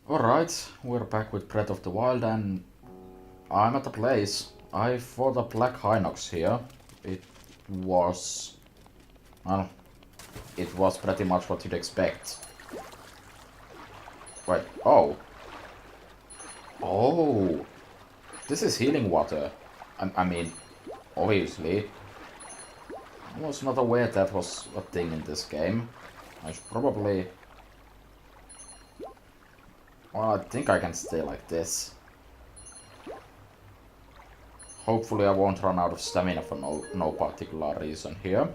Alright, we're back with Breath of the Wild and I'm at the place. I fought a Black Hinox here. It was... well, it was pretty much what you'd expect. Wait, oh. Oh. This is healing water. I mean, obviously. I was not aware that was a thing in this game. I should probably... well, I think I can stay like this. Hopefully I won't run out of stamina for no particular reason here.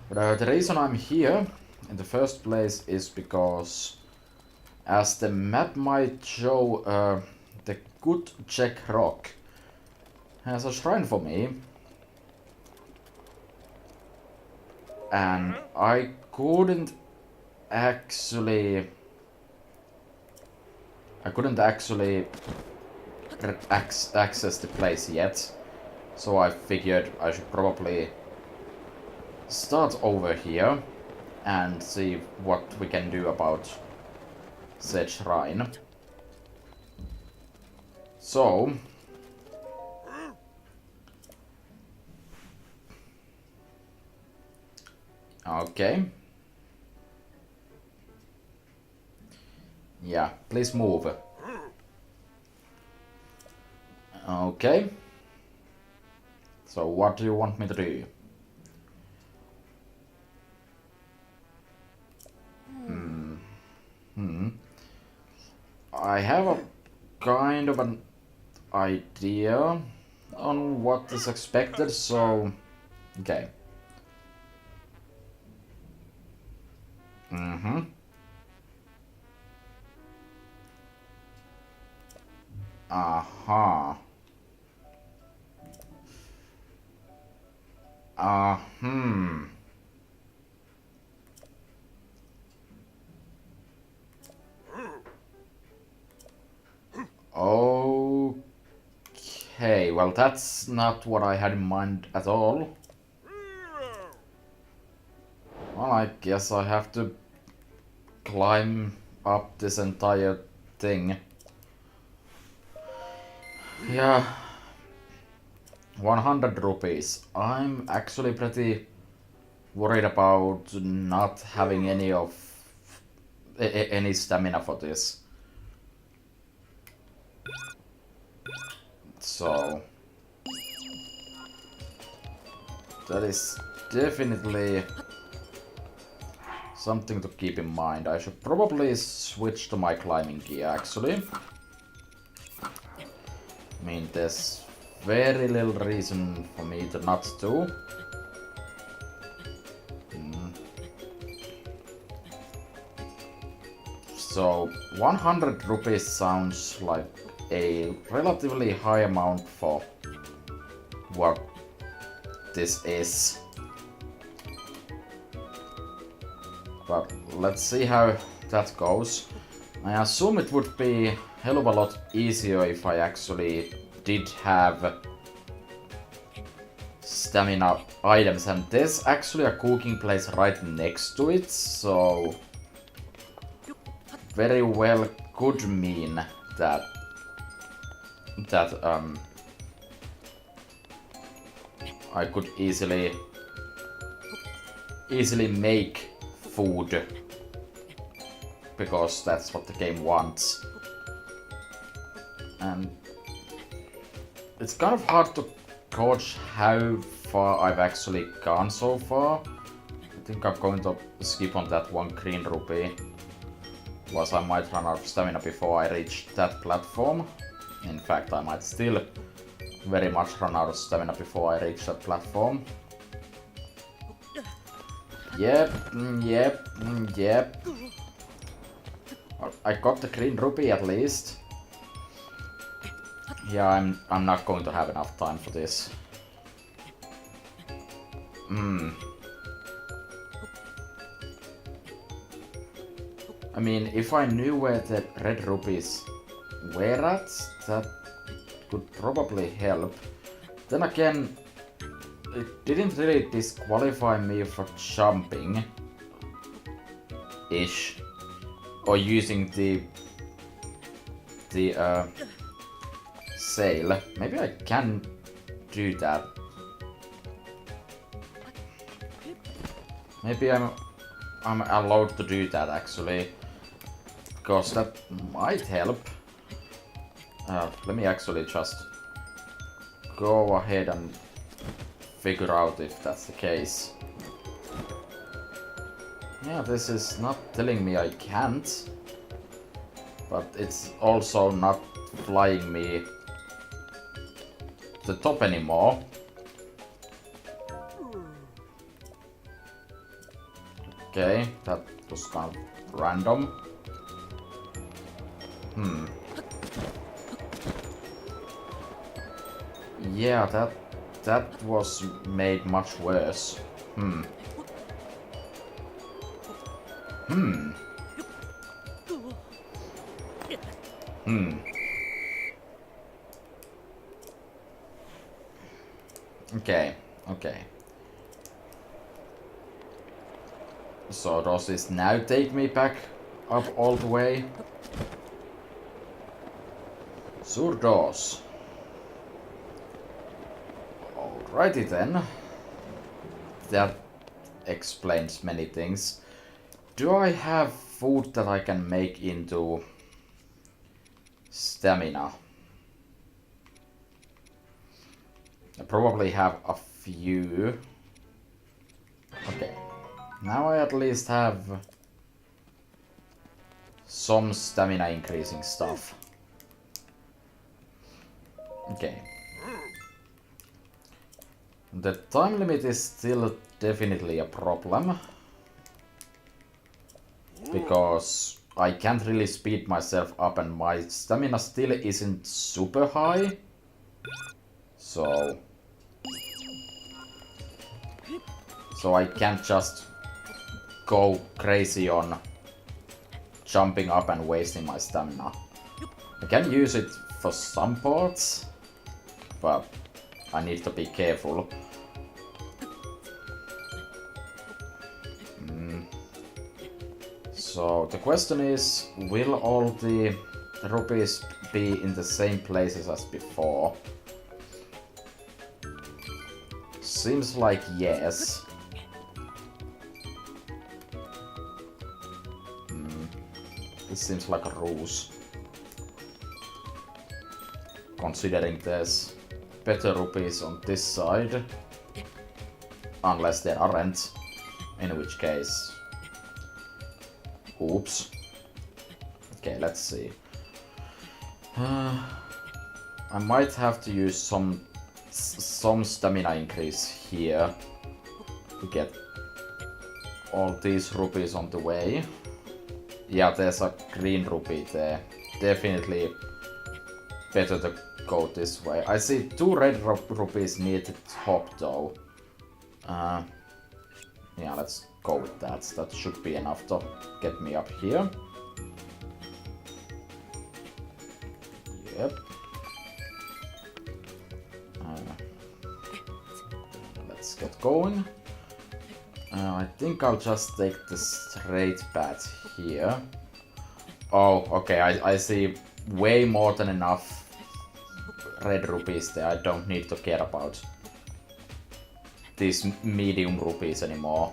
But the reason I'm here in the first place is because, as the map might show, the Good Jack Rock has a shrine for me. And I couldn't actually access the place yet, so I figured I should probably start over here and see what we can do about said shrine. So okay, yeah, please move. Okay. So what do you want me to do? I have a kind of an idea on what is expected, so okay. Aha. Okay, well that's not what I had in mind at all. Well, I guess I have to climb up this entire thing. Yeah. 100 rupees. I'm actually pretty worried about not having any stamina for this. So that is definitely something to keep in mind. I should probably switch to my climbing gear actually. I mean, there's very little reason for me to not do. So 100 rupees sounds like a relatively high amount for what this is. But let's see how that goes. I assume it would be a hell of a lot easier if I actually did have stamina items, and there's actually a cooking place right next to it, so very well could mean that I could easily make food, because that's what the game wants. And it's kind of hard to gauge how far I've actually gone so far. I think I'm going to skip on that one green rupee, plus I might run out of stamina before I reach that platform. In fact, I might still very much run out of stamina before I reach that platform. Yep. Well, I got the green rupee at least. Yeah, I'm not going to have enough time for this. I mean, if I knew where the red rupees were at, that could probably help. Then again, it didn't really disqualify me for jumping. Ish. or using the sail. Maybe I can do that. Maybe I'm allowed to do that actually, because that might help. Let me actually just go ahead and figure out if that's the case. Yeah, this is not telling me I can't, but it's also not flying me to the top anymore. Okay, that was kind of random. Yeah, that was made much worse. Okay. So does this now take me back up all the way? Sure does. Alrighty then. That explains many things. Do I have food that I can make into stamina? I probably have a few. Okay. Now I at least have some stamina increasing stuff. Okay. The time limit is still definitely a problem. Because I can't really speed myself up and my stamina still isn't super high. So I can't just go crazy on jumping up and wasting my stamina. I can use it for some parts, but I need to be careful. So the question is, will all the rupees be in the same places as before? Seems like yes. This seems like a ruse. Considering there's better rupees on this side. Unless there aren't. In which case... Oops. Okay, let's see. I might have to use some stamina increase here to get all these rupees on the way. Yeah, there's a green rupee there. Definitely better to go this way. I see 2 red rupees near the top though. Yeah, let's go with that. That should be enough to get me up here. Yep. Let's get going. I think I'll just take the straight path here. Oh, okay, I see way more than enough red rupees there. I don't need to care about these medium rupees anymore.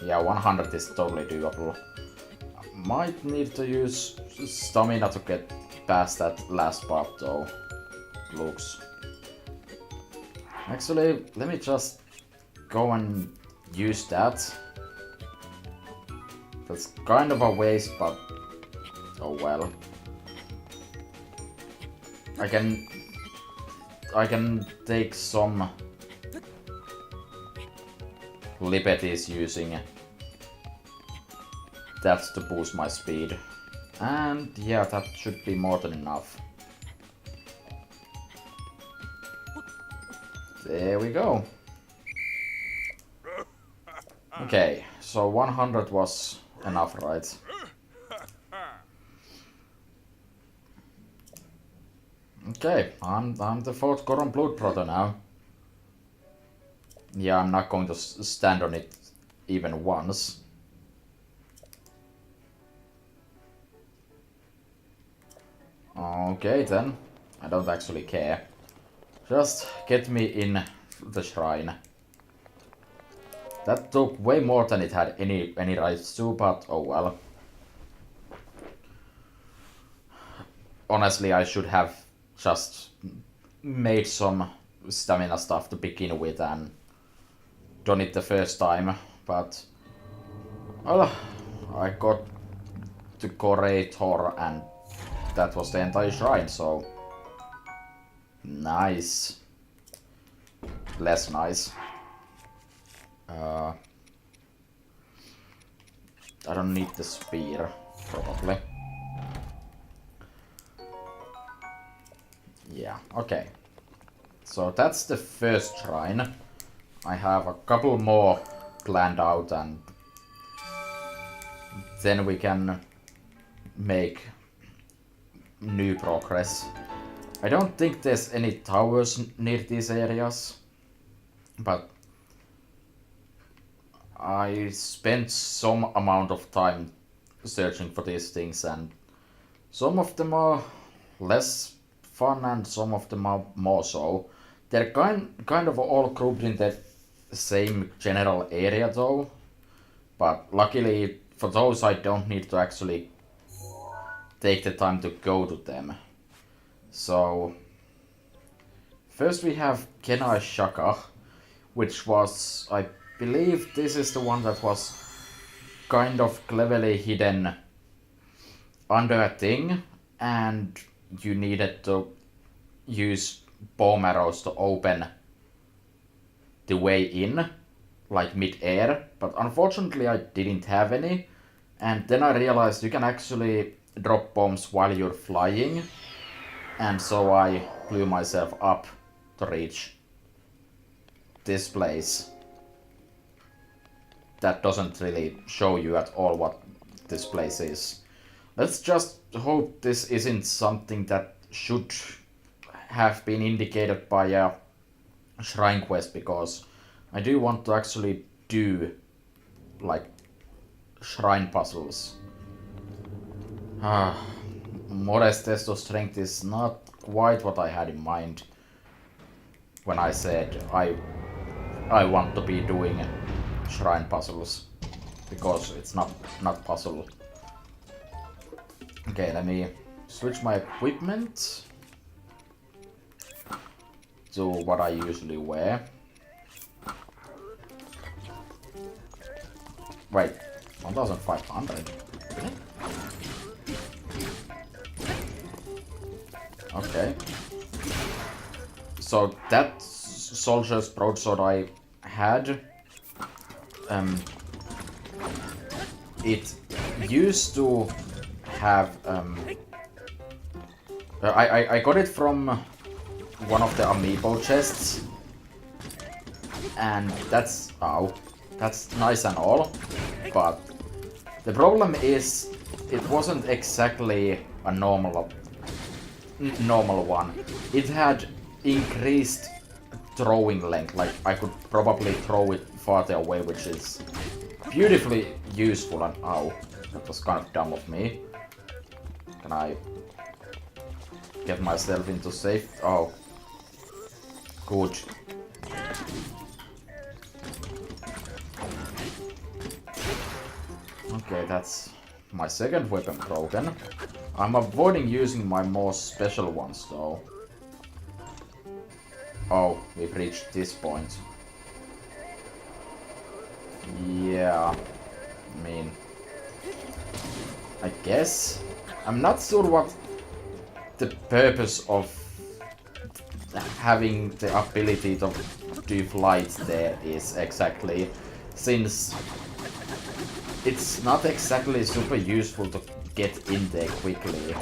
Yeah, 100 is totally doable. Might need to use stamina to get past that last part though. Looks. Actually, let me just go and use that. That's kind of a waste, but oh well. I can take some liberties using that to boost my speed. And yeah, that should be more than enough. There we go. Okay, so 100 was enough, right? Okay, I'm the 4th Goron Blood Brother now. Yeah, I'm not going to stand on it even once. Okay then. I don't actually care. Just get me in the shrine. That took way more than it had any rights to, but oh well. Honestly, I should have just made some stamina stuff to begin with and done it the first time, but well, I got the Corrator and that was the entire shrine, so nice. Less nice. I don't need the spear, probably. Yeah, okay. So that's the first shrine. I have a couple more planned out and then we can make new progress. I don't think there's any towers near these areas, but I spent some amount of time searching for these things and some of them are less fun and some of them are more so. They're kind of all grouped in the same general area though, but luckily for those I don't need to actually take the time to go to them. So first we have Kenai Shaka, which was, I believe this is the one that was kind of cleverly hidden under a thing and you needed to use bomb arrows to open the way in, like mid-air, but unfortunately I didn't have any, and then I realized you can actually drop bombs while you're flying, and so I blew myself up to reach this place. That doesn't really show you at all what this place is. Let's just hope this isn't something that should have been indicated by a shrine quest, because I do want to actually do like shrine puzzles. Modest test of strength is not quite what I had in mind when I said I want to be doing shrine puzzles, because it's not puzzle. Okay, let me switch my equipment to what I usually wear. Wait, 1500? Really? Okay. So that soldier's broadsword I had, it used to have, I got it from one of the amiibo chests, and that's nice and all, but the problem is it wasn't exactly a normal one. It had increased throwing length, like I could probably throw it farther away, which is beautifully useful, and that was kind of dumb of me. Can I get myself into safe? Oh, good. Okay, that's my second weapon broken. I'm avoiding using my more special ones though. Oh, we've reached this point. Yeah, I mean, I guess. I'm not sure what the purpose of having the ability to do flight there is exactly, since it's not exactly super useful to get in there quickly.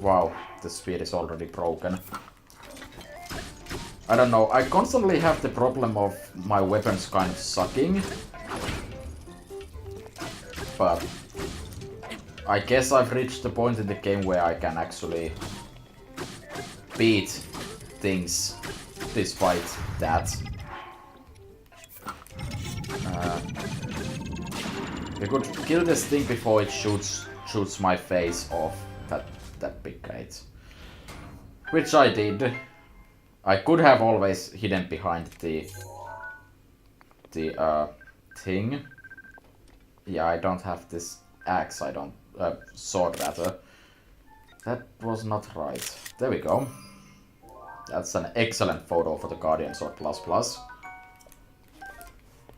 Wow, the speed is already broken. I don't know, I constantly have the problem of my weapons kind of sucking. But I guess I've reached the point in the game where I can actually beat things despite that. We could kill this thing before it shoots shoots my face off that big crate. Which I did. I could have always hidden behind the thing. Yeah, I don't have this axe, I don't... sword rather. That was not right. There we go. That's an excellent photo for the Guardian Sword Plus Plus.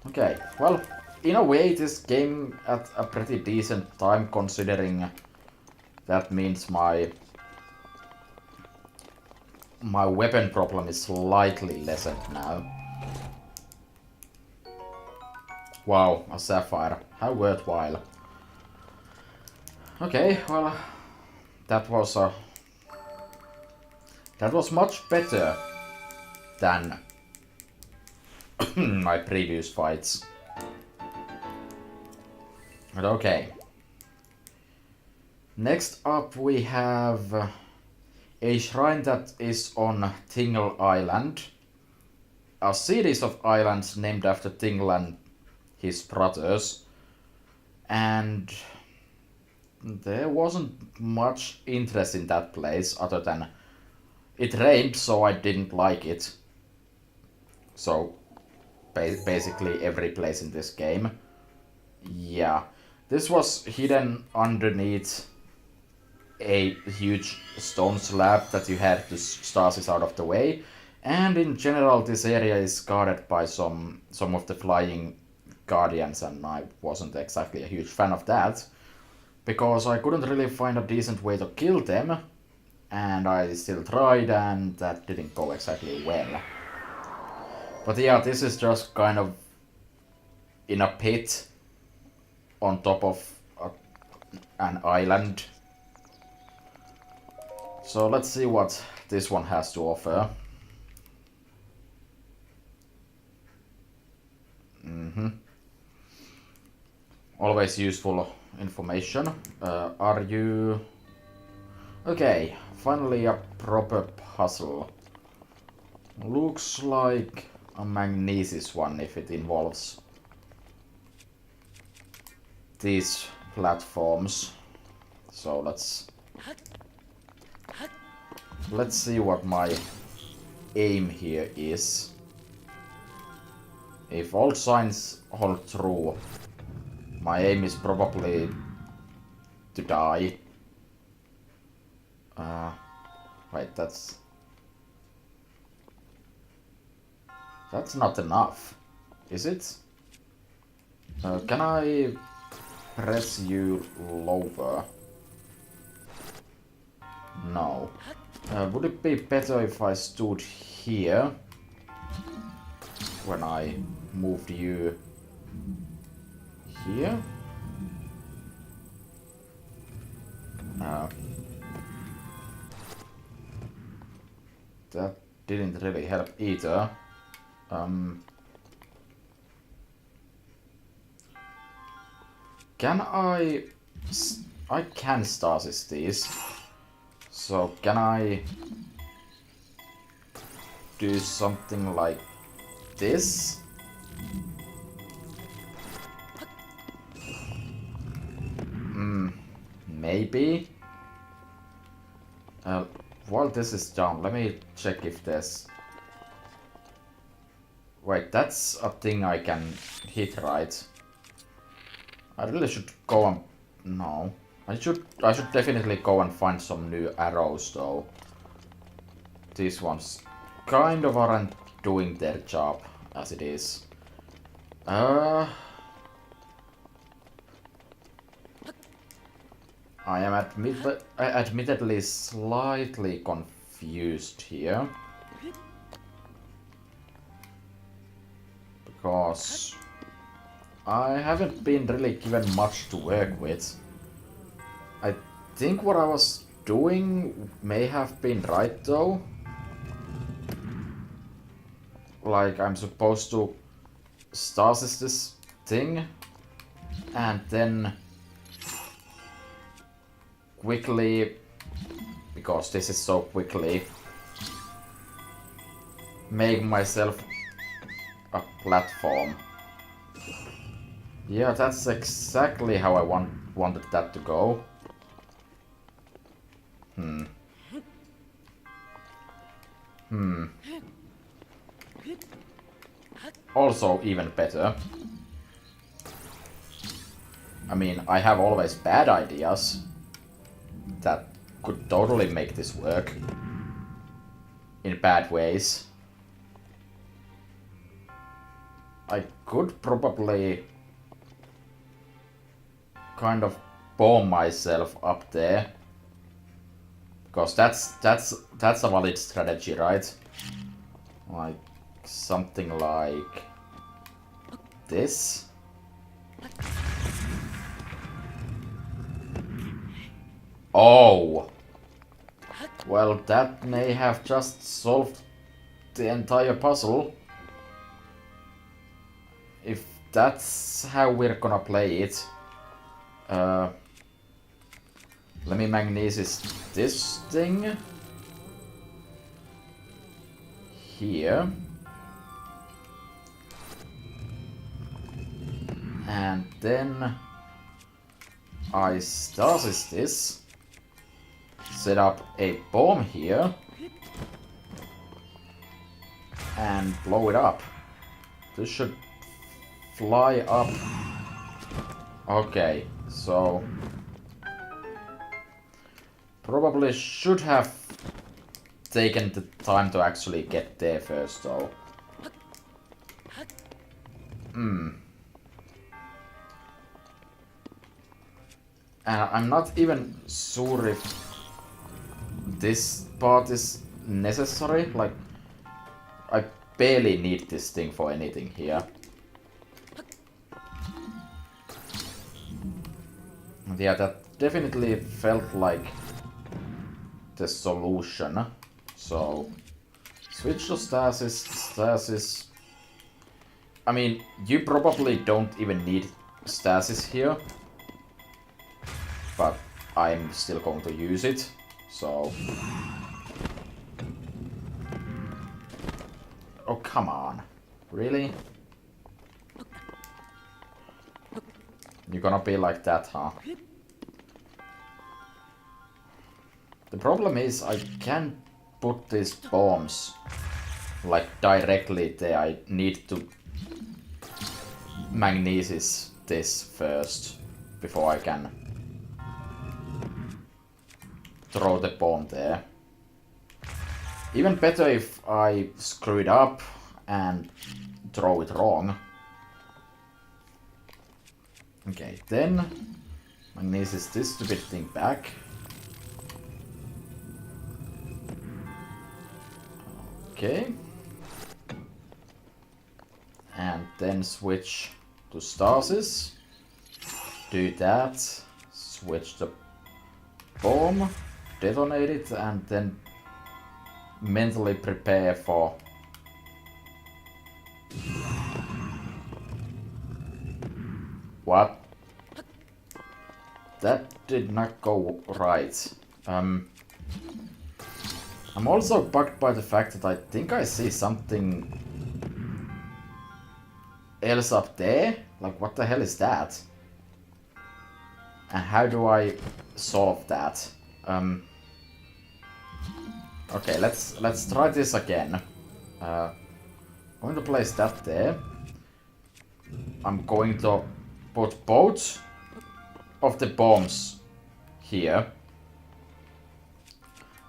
Okay, well, in a way this came at a pretty decent time considering that means my weapon problem is slightly lessened now. Wow, a sapphire. How worthwhile. Okay, well, that was much better than my previous fights. But okay. Next up we have a shrine that is on Tingle Island. A series of islands named after Tingle and his brothers. And there wasn't much interest in that place other than it rained, so I didn't like it. So basically every place in this game. Yeah, this was hidden underneath a huge stone slab that you had to stasis out of the way. And in general this area is guarded by some of the flying guardians, and I wasn't exactly a huge fan of that. Because I couldn't really find a decent way to kill them. And I still tried, and that didn't go exactly well. But yeah, this is just kind of in a pit on top of an island. So let's see what this one has to offer. Always useful information. Are you... Okay, finally a proper puzzle. Looks like a magnesis one if it involves these platforms. So let's see what my aim here is. If all signs hold true, my aim is probably to die. Wait, that's not enough, is it? Can I press you lower? No. Would it be better if I stood here when I moved you here? That didn't really help either. Can I can stasis these. So can I do something like this? Maybe. While this is down, let me check if there's... Wait, that's a thing I can hit, right? I really should go and... No. I should definitely go and find some new arrows, though. These ones kind of aren't doing their job, as it is. I am admittedly slightly confused here. Because I haven't been really given much to work with. I think what I was doing may have been right though. Like I'm supposed to stasis this thing and then quickly, because this is so quickly, make myself a platform. Yeah, that's exactly how I wanted that to go. Also even better. I mean, I have always bad ideas that could totally make this work in bad ways. I could probably kind of bomb myself up there, because that's a valid strategy, right? Like something like this. Oh! Well, that may have just solved the entire puzzle. If that's how we're gonna play it. Let me magnesis this thing. Here. And then I stasis this. Set up a bomb here. And blow it up. This should fly up. Okay, so probably should have taken the time to actually get there first, though. And I'm not even sure if this part is necessary. Like, I barely need this thing for anything here. Yeah, that definitely felt like the solution. So, switch to stasis, stasis. I mean, you probably don't even need stasis here. But I'm still going to use it, so... Oh, come on. Really? You're gonna be like that, huh? The problem is I can't put these bombs like directly there. I need to magnesis this first before I can throw the bomb there. Even better if I screw it up and throw it wrong. Okay, then magnesis this stupid thing back. Okay. And then switch to stasis. Do that. Switch the bomb. Detonate it and then mentally prepare for what? That did not go right. I'm also bugged by the fact that I think I see something else up there. Like, what the hell is that? And how do I solve that? Okay, let's try this again. I'm going to place that there. I'm going to put both of the bombs here,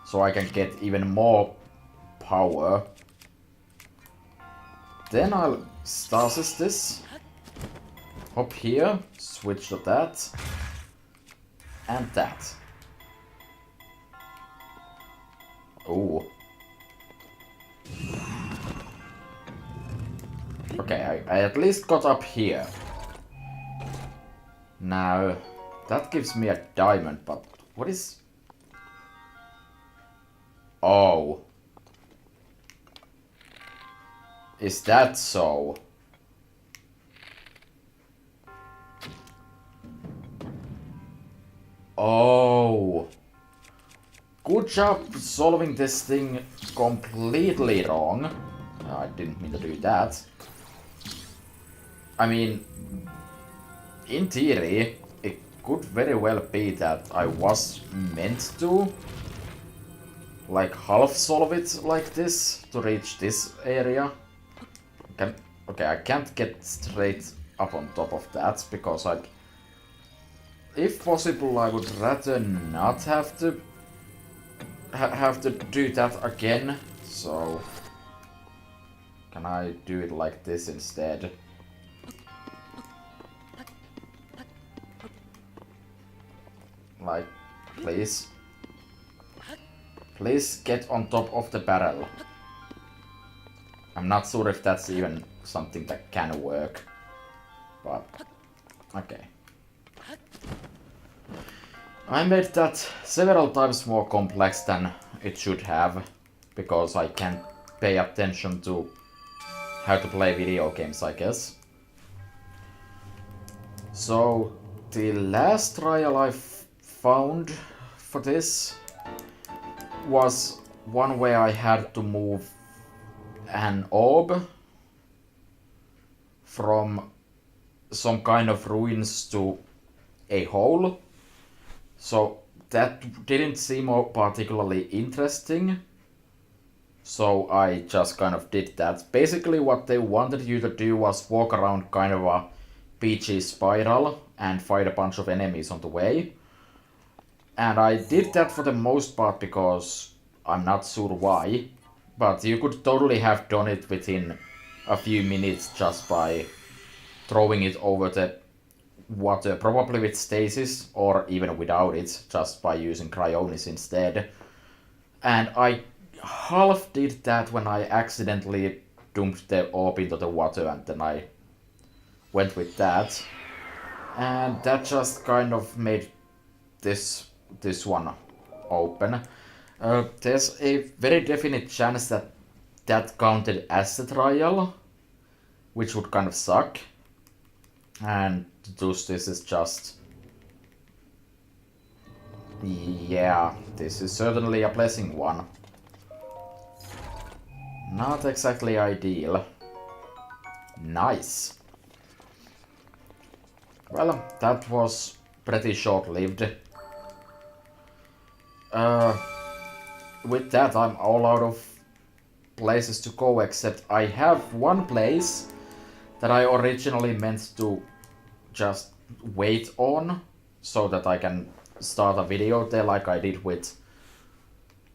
so I can get even more power. Then I'll stasis this. Hop here, switch to that, and that. Ooh. Okay, I at least got up here. Now, that gives me a diamond, but what is... Oh. Is that so? Oh. Good job solving this thing completely wrong. I didn't mean to do that. I mean, in theory, it could very well be that I was meant to like half solve it like this to reach this area. Okay, I can't get straight up on top of that because if possible, I would rather not have to do that again. So can I do it like this instead? Like, please. Please get on top of the barrel. I'm not sure if that's even something that can work. But, okay. I made that several times more complex than it should have. Because I can't pay attention to how to play video games, I guess. So, the last trial I found for this was one where I had to move an orb from some kind of ruins to a hole. So that didn't seem particularly interesting. So I just kind of did that. Basically what they wanted you to do was walk around kind of a PG spiral and fight a bunch of enemies on the way. And I did that for the most part because I'm not sure why. But you could totally have done it within a few minutes just by throwing it over the water, probably with stasis or even without it, just by using cryonis instead. And I half did that when I accidentally dumped the orb into the water and then I went with that. And that just kind of made this one open. There's a very definite chance that that counted as a trial, which would kind of suck. And thus this is just... yeah, this is certainly a blessing one. Not exactly ideal. Nice. Well, that was pretty short-lived. With that, I'm all out of places to go, except I have one place that I originally meant to just wait on so that I can start a video there like I did with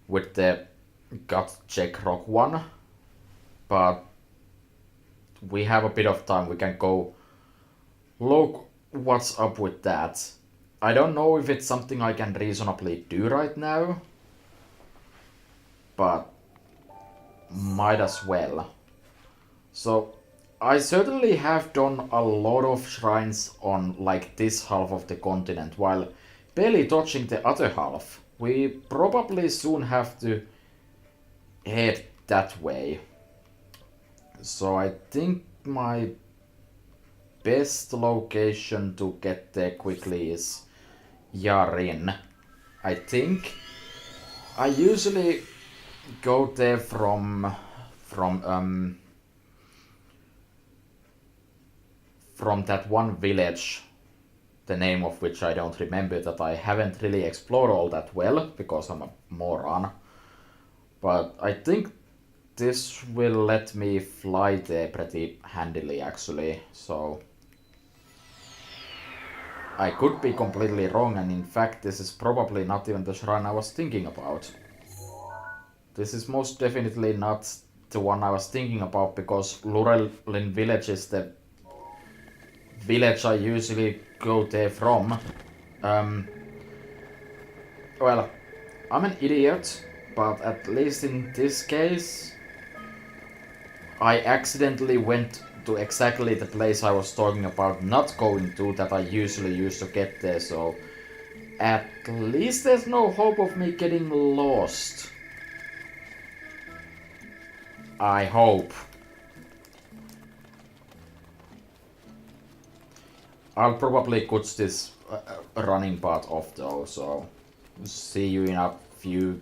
the gut check rock one. But we have a bit of time, we can go look what's up with that. I don't know if it's something I can reasonably do right now, but might as well. So I certainly have done a lot of shrines on like this half of the continent while barely touching the other half. We probably soon have to head that way. So I think my best location to get there quickly is Yarin. I think I usually go there from that one village, the name of which I don't remember, that I haven't really explored all that well because I'm a moron. But I think this will let me fly there pretty handily actually, so I could be completely wrong, and in fact this is probably not even the shrine I was thinking about. This is most definitely not the one I was thinking about, because Lurelin village is the village I usually go there from. Well, I'm an idiot, but at least in this case I accidentally went to exactly the place I was talking about not going to, that I usually use to get there, so at least there's no hope of me getting lost. I hope. I'll probably cut this running part off though, so see you in a few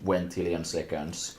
20 seconds.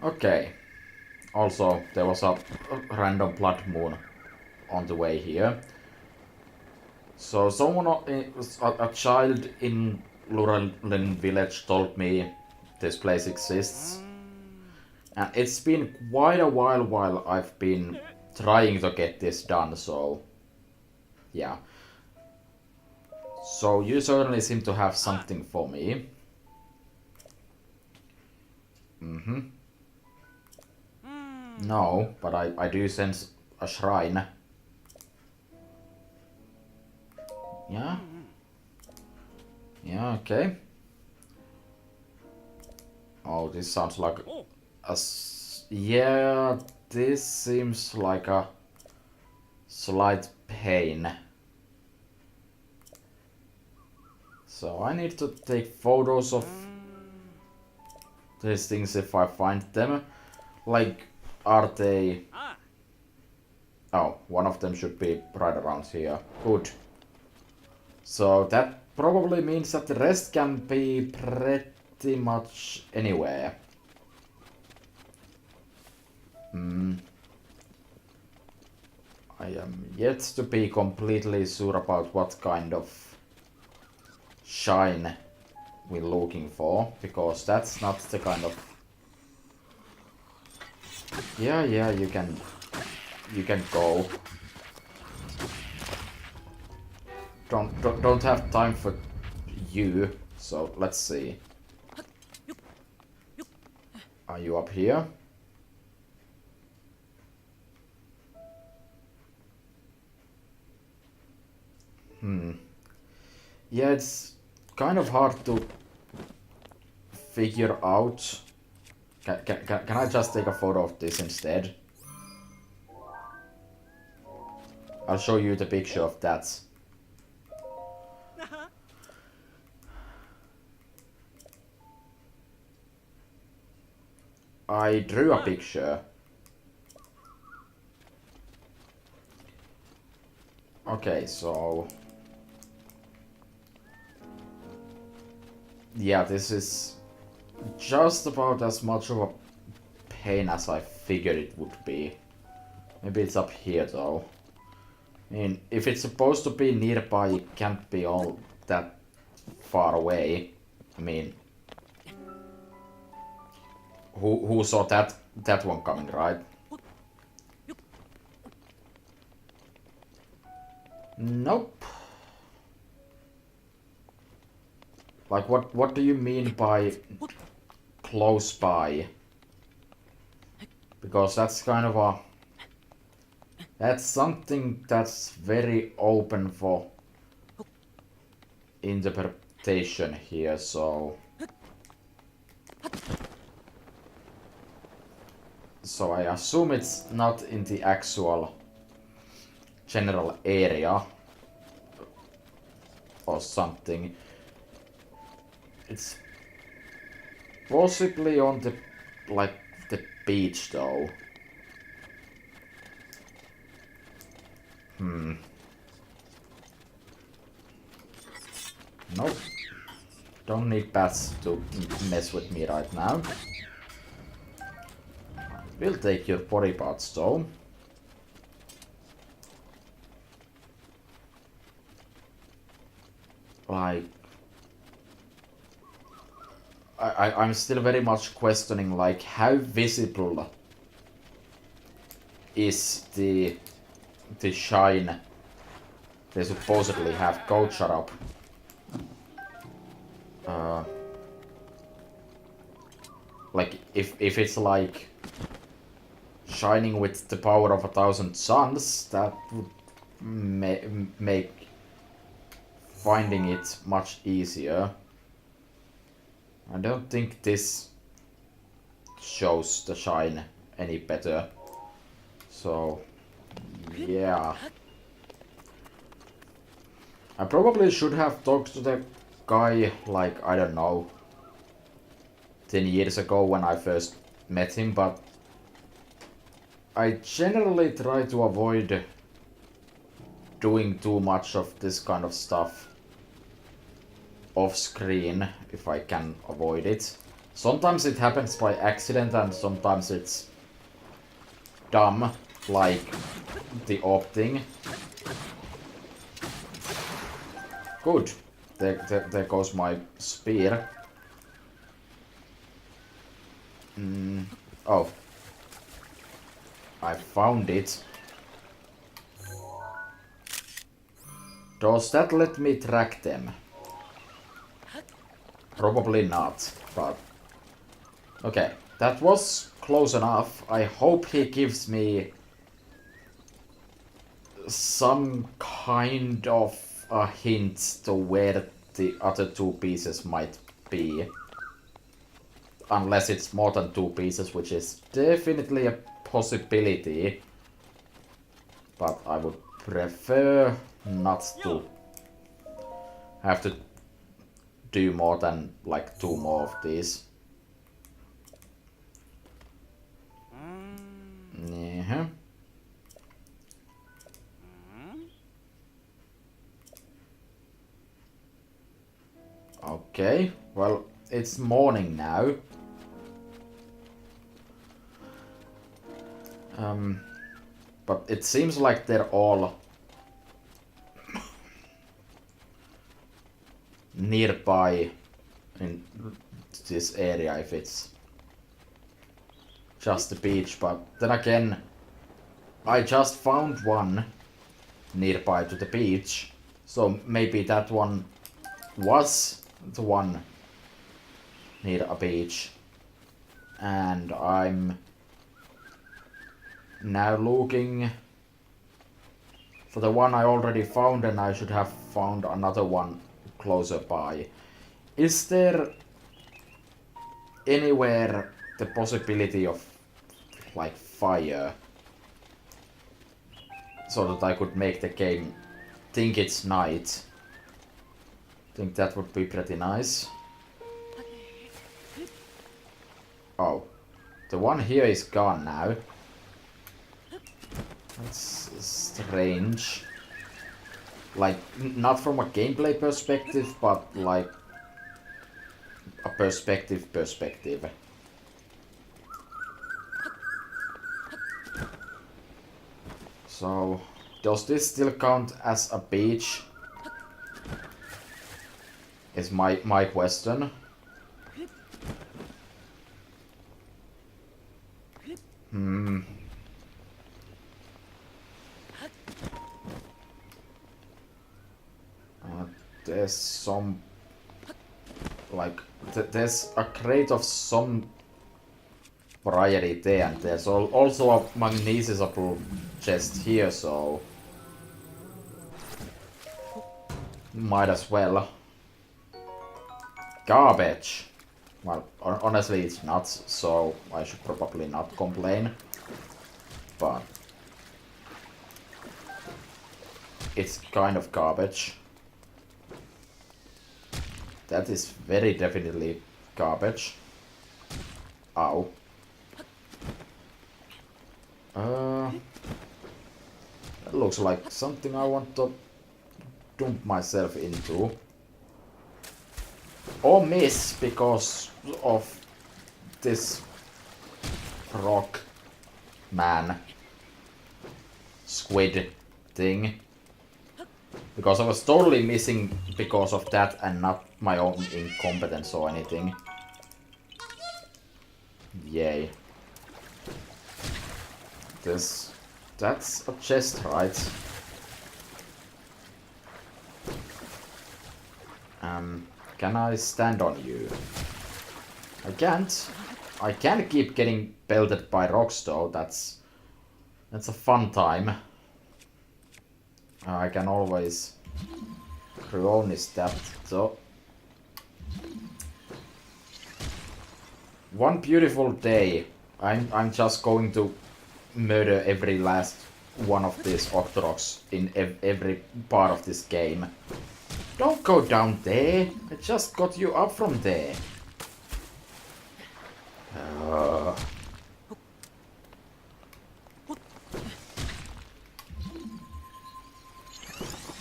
Okay. Also, there was a random blood moon on the way here. So someone, a child in Lurelin village told me this place exists. And it's been quite a while I've been trying to get this done, so yeah. So you certainly seem to have something for me. Mm-hmm. No, but I do sense a shrine. Yeah? Yeah, okay. Oh, this sounds like yeah, this seems like a slight pain. So I need to take photos of these things if I find them. Like, are they... Oh, one of them should be right around here. Good. So that probably means that the rest can be pretty much anywhere. I am yet to be completely sure about what kind of shine we're looking for, because that's not the kind of... Yeah, you can go. Don't have time for you, so let's see. Are you up here? Yeah, it's kind of hard to figure out. Can I just take a photo of this instead? I'll show you the picture of that. I drew a picture. Okay, so... Yeah, this is just about as much of a pain as I figured it would be. Maybe it's up here though. I mean, if it's supposed to be nearby, it can't be all that far away. I mean... Who saw that one coming, right? Nope. Like, what do you mean by close by? Because that's kind of a... That's something that's very open for interpretation here, so... So I assume it's not in the actual general area or something. It's possibly on the, like, the beach though. Nope. Don't need bats to mess with me right now. We'll take your body parts though. Like... I'm still very much questioning, like, how visible is the shine they supposedly have. Go shut up. Like, if it's like shining with the power of 1,000 suns, that would make finding it much easier. I don't think this shows the shine any better. So, yeah. I probably should have talked to the guy, like, I don't know, 10 years ago when I first met him, but I generally try to avoid doing too much of this kind of stuff off screen if I can avoid it. Sometimes it happens by accident and sometimes it's dumb, like the orb thing. Good. There goes my spear. Oh. I found it. Does that let me track them? Probably not, but... Okay, that was close enough. I hope he gives me some kind of a hint to where the other two pieces might be. Unless it's more than two pieces, which is definitely a possibility. But I would prefer not to have to do more than like two more of these. Yeah. Okay, well, it's morning now. But it seems like they're all nearby in this area if it's just the beach, but then again, I just found one nearby to the beach, so maybe that one was the one near a beach, and I'm now looking for the one I already found, and I should have found another one closer by. Is there anywhere the possibility of like fire so that I could make the game think it's night? I think that would be pretty nice. Oh, the one here is gone now. That's strange. Like, not from a gameplay perspective, but like a perspective. So, does this still count as a beach? Is my question. There's some... like, there's a crate of some variety there, and there's also a magnesium chest here, so... might as well. Garbage! Well, honestly it's not, so I should probably not complain. But... it's kind of garbage. That is very definitely garbage. Ow. That looks like something I want to dump myself into. Or miss because of this rock man squid thing. Because I was totally missing because of that and not my own incompetence or anything. Yay. That's a chest, right? Can I stand on you? I can't. I can keep getting pelted by rocks though, that's a fun time. I can always only step so. One beautiful day, I'm just going to murder every last one of these Octoroks in every part of this game. Don't go down there. I just got you up from there.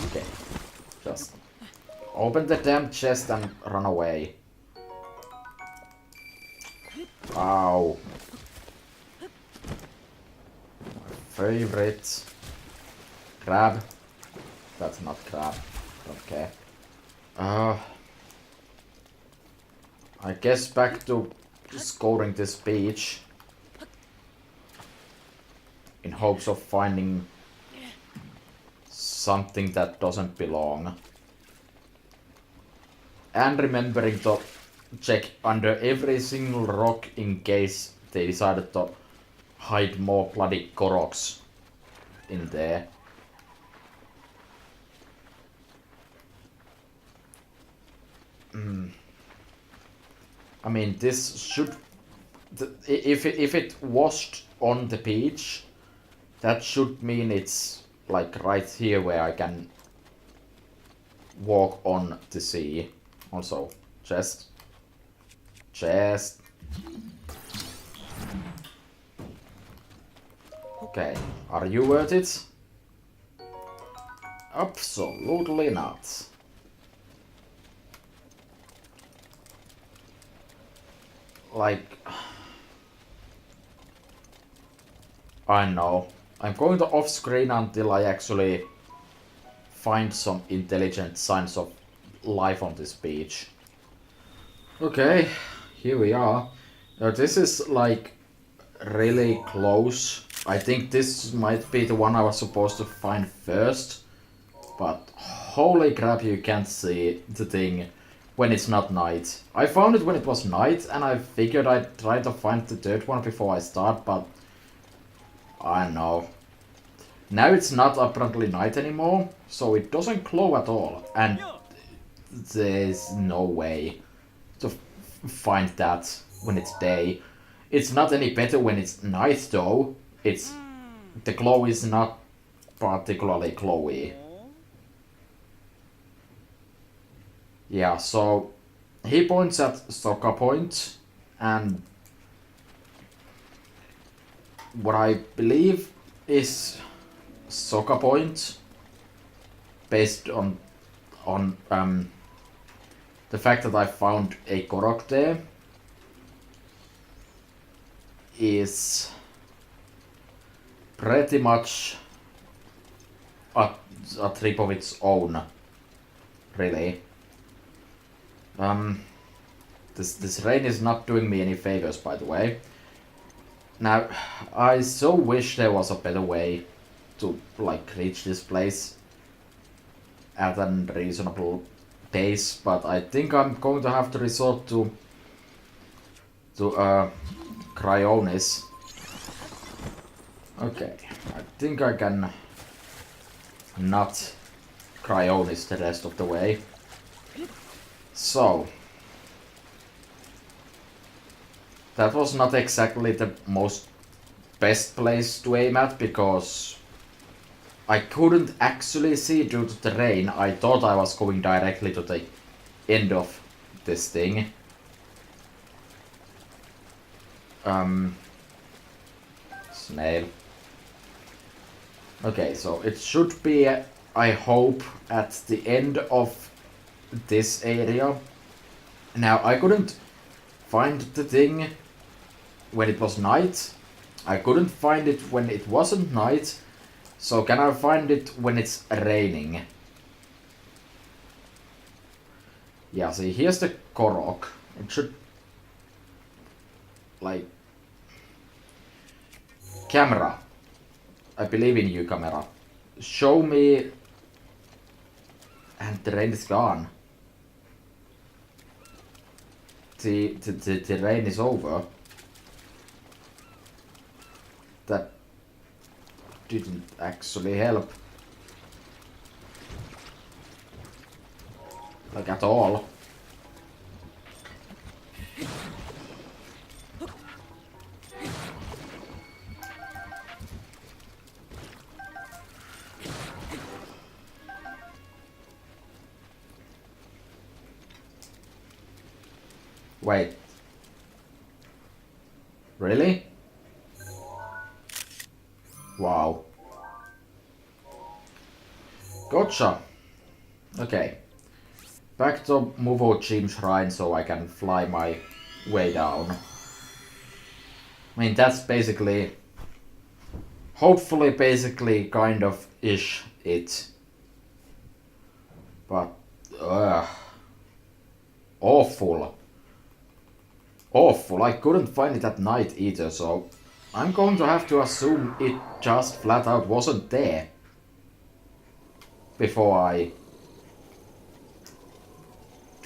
Okay. Just open the damn chest and run away. Ow. My favorite. Crab. That's not crab. Don't care. I guess back to scoring this beach. In hopes of finding something that doesn't belong. And remembering to check under every single rock in case they decided to hide more bloody Koroks in there. I mean, this should... If it washed on the beach, that should mean it's like right here where I can walk on the sea. Also, chest. Chest. Okay, are you worth it? Absolutely not. Like... I know. I'm going to off screen until I actually find some intelligent signs of life on this beach. Okay, here we are. Now this is like really close. I think this might be the one I was supposed to find first. But holy crap, you can't see the thing when it's not night. I found it when it was night and I figured I'd try to find the third one before I start, but I don't know. Now it's not apparently night anymore, so it doesn't glow at all, and there's no way to find that when it's day. It's not any better when it's night though. The glow is not particularly glowy. Yeah, so he points at Sokka Point, and what I believe is Sokka Point, based on the fact that I found a Korok there, is pretty much a trip of its own, really. This rain is not doing me any favors, by the way. Now, I so wish there was a better way to like reach this place at a reasonable pace, but I think I'm going to have to resort to Cryonis. Okay, I think I can not Cryonis the rest of the way. So, that was not exactly the most best place to aim at because I couldn't actually see due to the rain. I thought I was going directly to the end of this thing. Snail. Okay, so it should be, I hope, at the end of this area. Now, I couldn't find the thing when it was night. I couldn't find it when it wasn't night. So can I find it when it's raining? Yeah, see, here's the Korok. It should... like... Camera. I believe in you, camera. Show me... And the rain is gone. The rain is over. That didn't actually help. Like at all. Wait. Really? Wow. Gotcha. Okay. Back to Muvo Gym Shrine so I can fly my way down. I mean, that's basically, hopefully basically kind of ish it. But, awful. Awful. I couldn't find it at night either, so I'm going to have to assume it just flat out wasn't there before I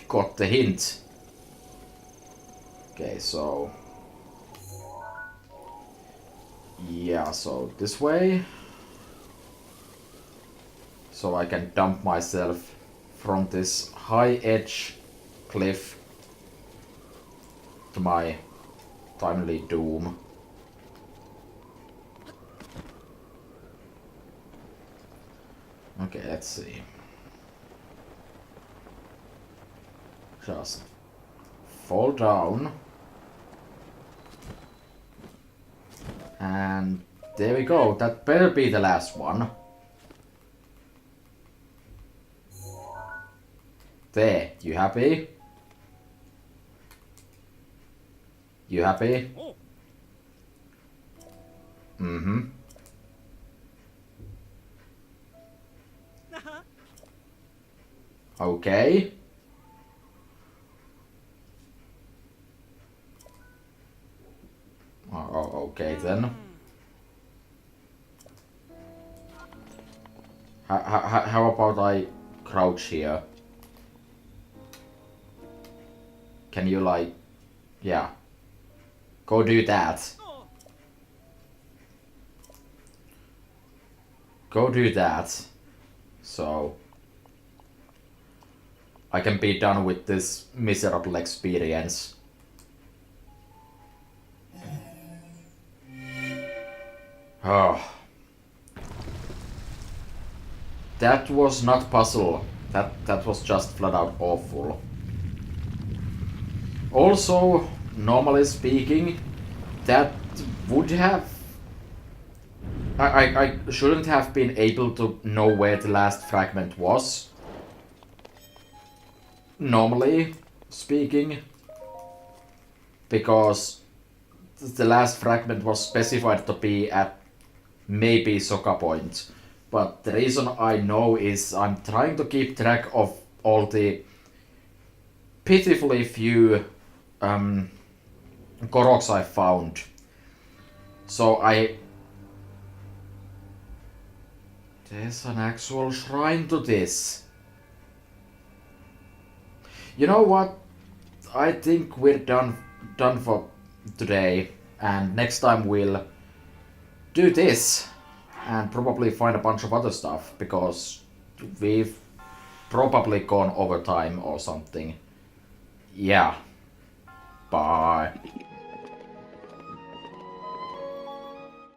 got the hint. Okay, so yeah, so this way, so I can dump myself from this high edge cliff to my timely doom. Okay, let's see. Just fall down. And there we go. That better be the last one. There. You happy? You happy? Mm-hmm. Okay. Oh, okay then. How about I crouch here? Can you like... Yeah. Go do that. Go do that. So... I can be done with this miserable experience. Oh. That was not puzzle. That was just flat out awful. Also, normally speaking, that would have... I shouldn't have been able to know where the last fragment was. Normally speaking. Because the last fragment was specified to be at maybe Soka Point. But the reason I know is I'm trying to keep track of all the pitifully few Koroks I found. So there's an actual shrine to this. You know what? I think we're done for today. And next time we'll do this. And probably find a bunch of other stuff. Because we've probably gone over time or something. Yeah.